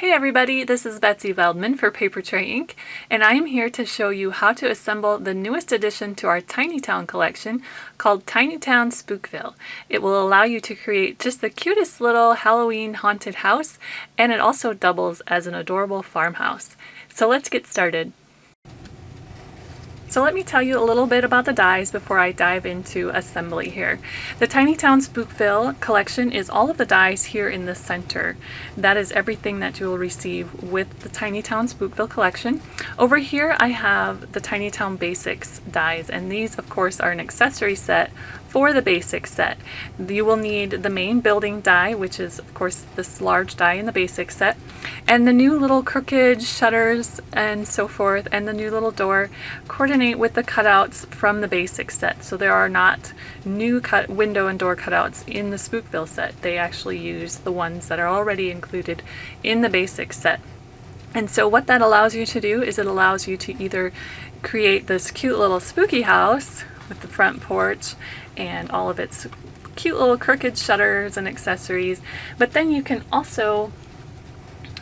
Hey everybody, this is Betsy Veldman for Papertrey Inc. and I am here to show you how to assemble the newest addition to our Tiny Town collection called Tiny Town Spookville. It will allow you to create just the cutest little Halloween haunted house, and it also doubles as an adorable farmhouse. So let's get started. So let me tell you a little bit about the dies before I dive into assembly here. The Tiny Town Spookville collection is all of the dies here in the center. That is everything that you will receive with the Tiny Town Spookville collection. Over here I have the Tiny Town Basics dies, and these of course are an accessory set for the basic set. You will need the main building die, which is of course this large die in the basic set, and the new little crooked shutters and so forth, and the new little door coordinate with the cutouts from the basic set. So there are not new window and door cutouts in the Spookville set. They actually use the ones that are already included in the basic set. And so what that allows you to do is it allows you to either create this cute little spooky house with the front porch and all of its cute little crooked shutters and accessories, but then you can also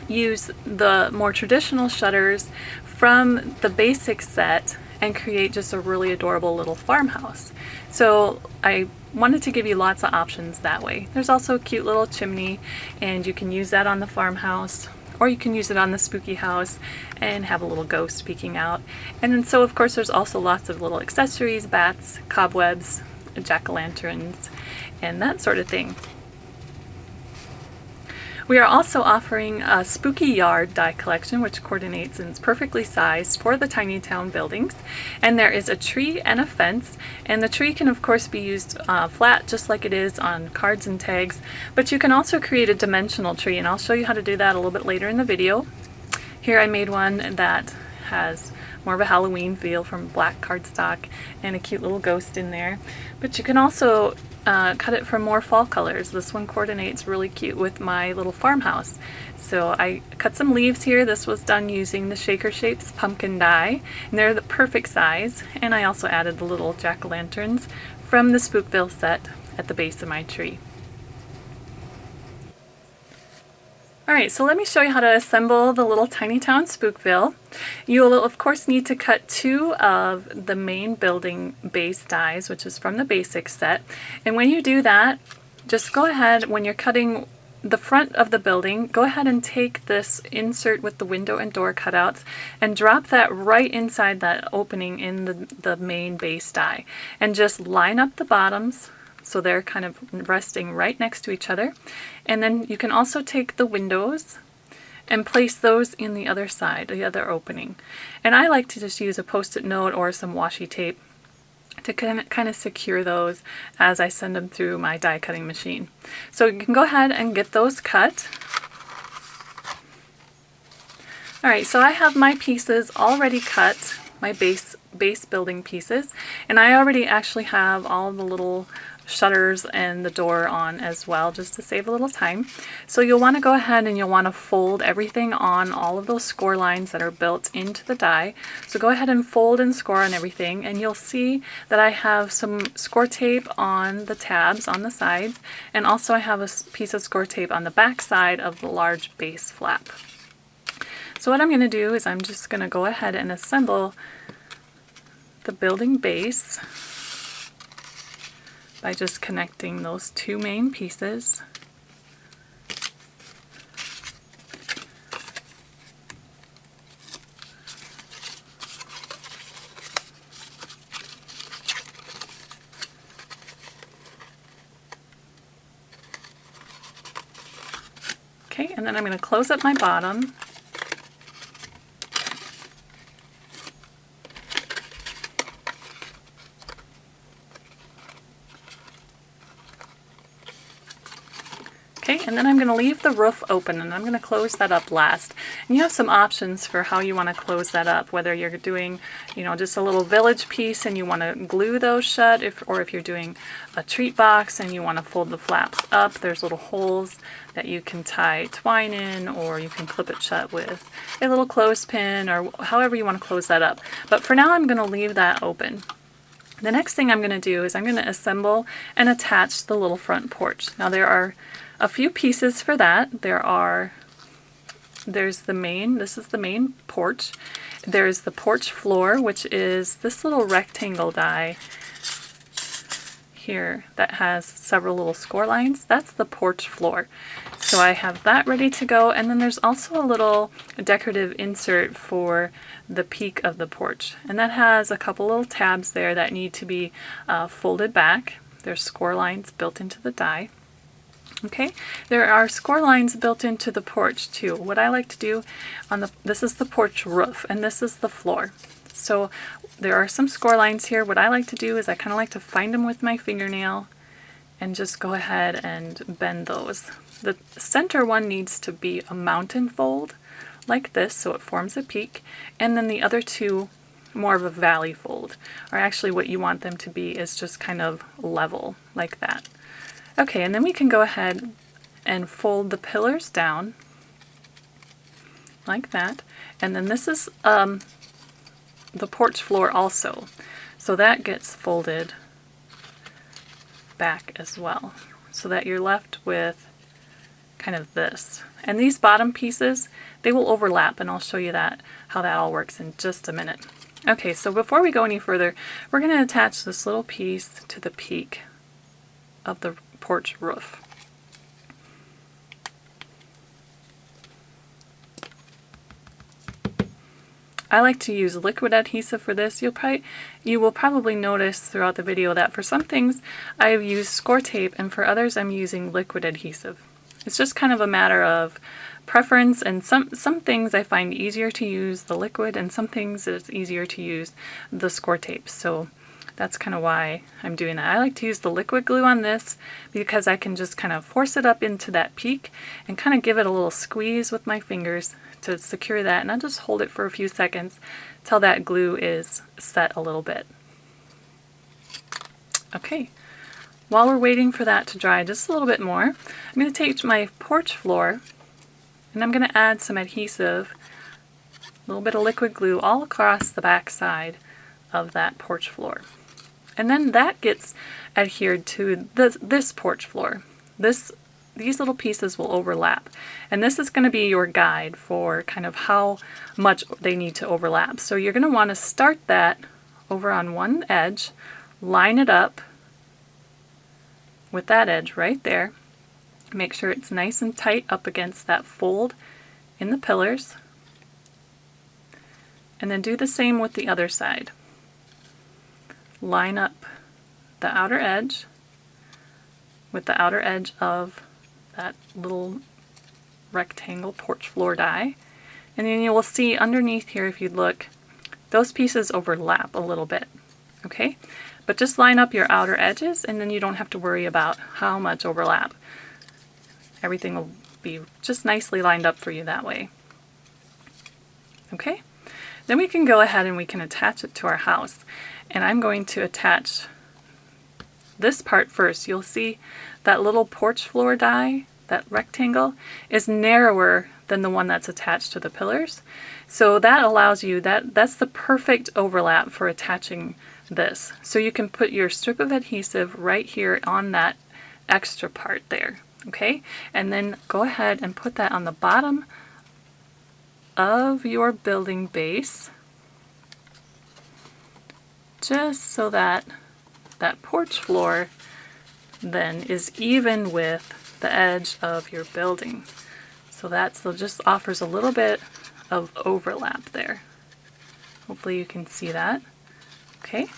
use the more traditional shutters from the basic set and create just a really adorable little farmhouse. So I wanted to give you lots of options that way. There's also a cute little chimney, and you can use that on the farmhouse, or you can use it on the spooky house and have a little ghost peeking out. And then so of course there's also lots of little accessories, bats, cobwebs, jack-o'-lanterns, and that sort of thing. We are also offering a spooky yard die collection, which coordinates and is perfectly sized for the Tiny Town buildings. And there is a tree and a fence, and the tree can of course be used flat just like it is on cards and tags, but you can also create a dimensional tree, and I'll show you how to do that a little bit later in the video. Here I made one that has more of a Halloween feel from black cardstock and a cute little ghost in there. But you can also cut it from more fall colors. This one coordinates really cute with my little farmhouse. So I cut some leaves here. This was done using the Shaker Shapes pumpkin die, and they're the perfect size. And I also added the little jack-o'-lanterns from the Spookville set at the base of my tree. Alright, so let me show you how to assemble the little Tiny Town Spookville. You will of course need to cut two of the main building base dies, which is from the basic set. And when you do that, just go ahead, when you're cutting the front of the building, go ahead and take this insert with the window and door cutouts and drop that right inside that opening in the main base die. And just line up the bottoms so they're kind of resting right next to each other. And then you can also take the windows and place those in the other side, the other opening. And I like to just use a post-it note or some washi tape to kind of secure those as I send them through my die cutting machine. So you can go ahead and get those cut. Alright, so I have my pieces already cut, my base building pieces, and I already actually have all the little shutters and the door on as well, just to save a little time. So you'll want to go ahead and you'll want to fold everything on all of those score lines that are built into the die. So go ahead and fold and score on everything, and you'll see that I have some score tape on the tabs on the sides, and also I have a piece of score tape on the back side of the large base flap. So what I'm going to do is I'm just going to go ahead and assemble the building base by just connecting those two main pieces. Okay, and then I'm going to close up my bottom. Okay, and then I'm going to leave the roof open, and I'm going to close that up last. And you have some options for how you want to close that up, whether you're doing, just a little village piece and you want to glue those shut, or if you're doing a treat box and you want to fold the flaps up, there's little holes that you can tie twine in, or you can clip it shut with a little clothespin, or however you want to close that up. But for now, I'm going to leave that open. The next thing I'm going to do is I'm going to assemble and attach the little front porch. Now there are a few pieces for that. There are There's the main, this is the main porch. There's the porch floor, which is this little rectangle die here that has several little score lines. That's the porch floor. So I have that ready to go, and then there's also a little decorative insert for the peak of the porch, and that has a couple little tabs there that need to be folded back. There's score lines built into the die. Okay, there are score lines built into the porch too. What I like to do this is the porch roof, and this is the floor. So there are some score lines here. What I like to do is I kind of like to find them with my fingernail and just go ahead and bend those. The center one needs to be a mountain fold like this, so it forms a peak, and then the other two more of a valley fold, or actually what you want them to be is just kind of level like that. Okay, and then we can go ahead and fold the pillars down like that, and then this is the porch floor also, so that gets folded back as well, so that you're left with kind of this. And these bottom pieces, they will overlap, and I'll show you how that all works in just a minute. Okay, so before we go any further, we're going to attach this little piece to the peak of the porch roof. I like to use liquid adhesive for this. You will probably notice throughout the video that for some things I've used score tape, and for others I'm using liquid adhesive. It's just kind of a matter of preference, and some things I find easier to use the liquid, and some things it's easier to use the score tape. So that's kind of why I'm doing that. I like to use the liquid glue on this because I can just kind of force it up into that peak and kind of give it a little squeeze with my fingers to secure that, and I'll just hold it for a few seconds till that glue is set a little bit. Okay, while we're waiting for that to dry just a little bit more, I'm going to take my porch floor and I'm going to add some adhesive, a little bit of liquid glue all across the back side of that porch floor. And then that gets adhered to this porch floor. These little pieces will overlap, and this is going to be your guide for kind of how much they need to overlap. So you're going to want to start that over on one edge, line it up with that edge right there, make sure it's nice and tight up against that fold in the pillars, and then do the same with the other side. Line up the outer edge with the outer edge of that little rectangle porch floor die, and then you will see underneath here, if you look, those pieces overlap a little bit. Okay, but just line up your outer edges, and then you don't have to worry about how much overlap. Everything will be just nicely lined up for you that way. Okay, then we can go ahead and we can attach it to our house, and I'm going to attach this part first. You'll see that little porch floor die, that rectangle, is narrower than the one that's attached to the pillars. So that allows you, that's the perfect overlap for attaching this. So you can put your strip of adhesive right here on that extra part there. Okay, and then go ahead and put that on the bottom of your building base, just so that that porch floor then is even with the edge of your building. So just offers a little bit of overlap there. Hopefully you can see that. Okay.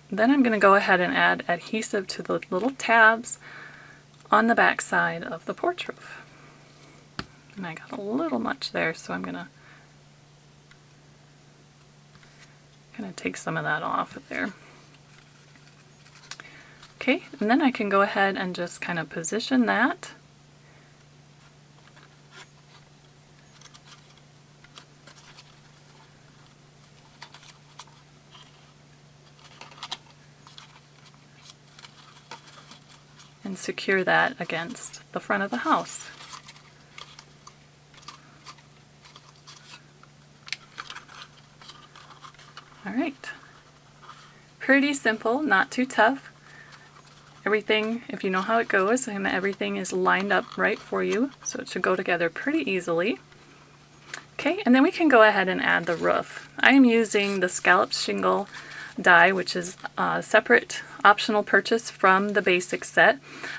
Then I'm going to go ahead and add adhesive to the little tabs on the back side of the porch roof. And I got a little much there, so I'm going to take some of that off of there. Okay, and then I can go ahead and just kind of position that. And secure that against the front of the house. All right, pretty simple, not too tough. everything, if you know how it goes, and everything is lined up right for you, so it should go together pretty easily. Okay, and then we can go ahead and add the roof. I am using the scalloped shingle die, which is a separate optional purchase from the basic set.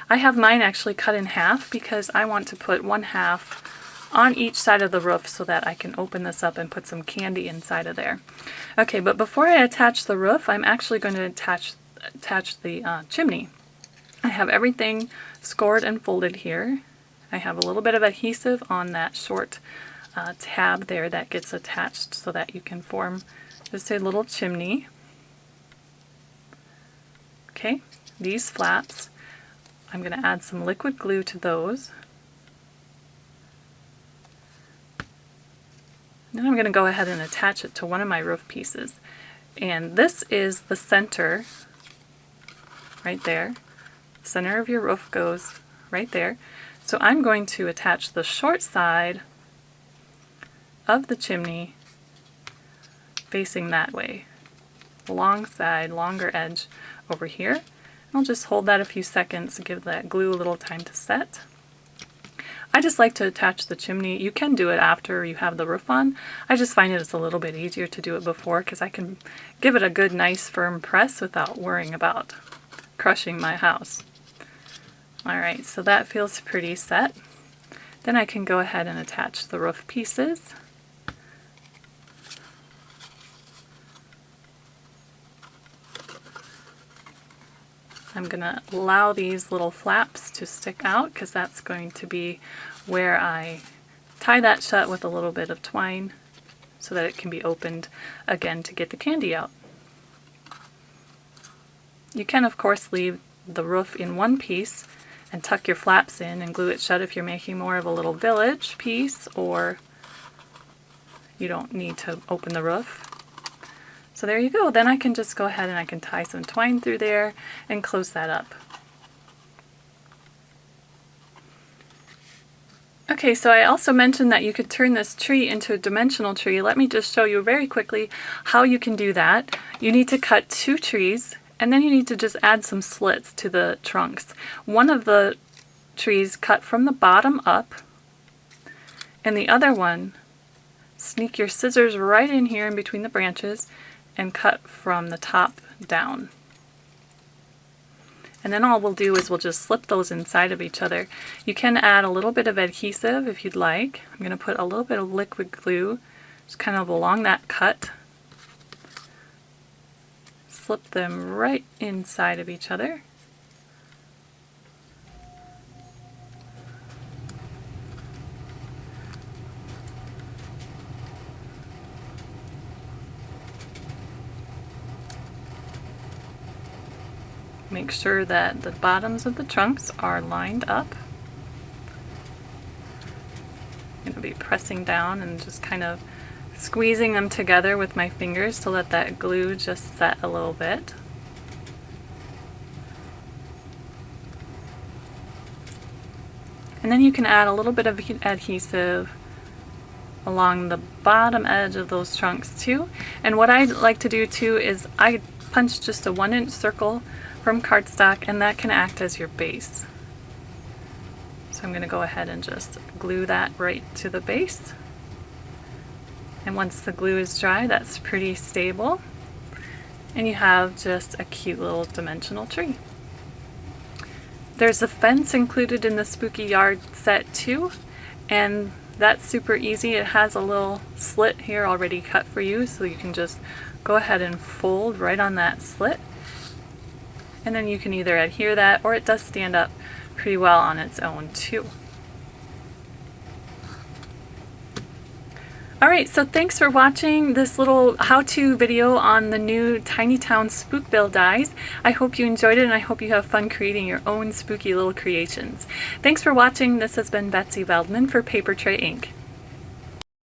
I have mine actually cut in half because I want to put 1/2 on each side of the roof so that I can open this up and put some candy inside of there. Okay, but before I attach the roof, I'm actually going to attach the chimney. I have everything scored and folded here. I have a little bit of adhesive on that short tab there that gets attached so that you can form just a little chimney. Okay, these flaps, I'm going to add some liquid glue to those. Then I'm going to go ahead and attach it to one of my roof pieces. And this is the center, right there. Center of your roof goes right there. So I'm going to attach the short side of the chimney facing that way. Long side, longer edge over here. I'll just hold that a few seconds to give that glue a little time to set. I just like to attach the chimney. You can do it after you have the roof on. I just find it's a little bit easier to do it before because I can give it a good, nice, firm press without worrying about crushing my house. Alright, so that feels pretty set. Then I can go ahead and attach the roof pieces. I'm going to allow these little flaps to stick out because that's going to be where I tie that shut with a little bit of twine so that it can be opened again to get the candy out. You can of course leave the roof in one piece and tuck your flaps in and glue it shut if you're making more of a little village piece, or you don't need to open the roof. So there you go. Then I can just go ahead and I can tie some twine through there and close that up. Okay, so I also mentioned that you could turn this tree into a dimensional tree. Let me just show you very quickly how you can do that. You need to cut 2 trees, and then you need to just add some slits to the trunks. One of the trees cut from the bottom up, and the other one, sneak your scissors right in here in between the branches and cut from the top down. And then all we'll do is we'll just slip those inside of each other. You can add a little bit of adhesive if you'd like. I'm going to put a little bit of liquid glue just kind of along that cut. Slip them right inside of each other. Make sure that the bottoms of the trunks are lined up. I'm going to be pressing down and just kind of squeezing them together with my fingers to let that glue just set a little bit. And then you can add a little bit of adhesive along the bottom edge of those trunks too. And what I like to do too is I punch just a 1-inch circle from cardstock, and that can act as your base. So I'm going to go ahead and just glue that right to the base. And once the glue is dry, that's pretty stable. And you have just a cute little dimensional tree. There's a fence included in the Spooky Yard set too, and that's super easy. It has a little slit here already cut for you, so you can just go ahead and fold right on that slit. And then you can either adhere that, or it does stand up pretty well on its own too. Alright, so thanks for watching this little how-to video on the new Tiny Town Spookville dies. I hope you enjoyed it, and I hope you have fun creating your own spooky little creations. Thanks for watching. This has been Betsy Veldman for Papertrey Inc.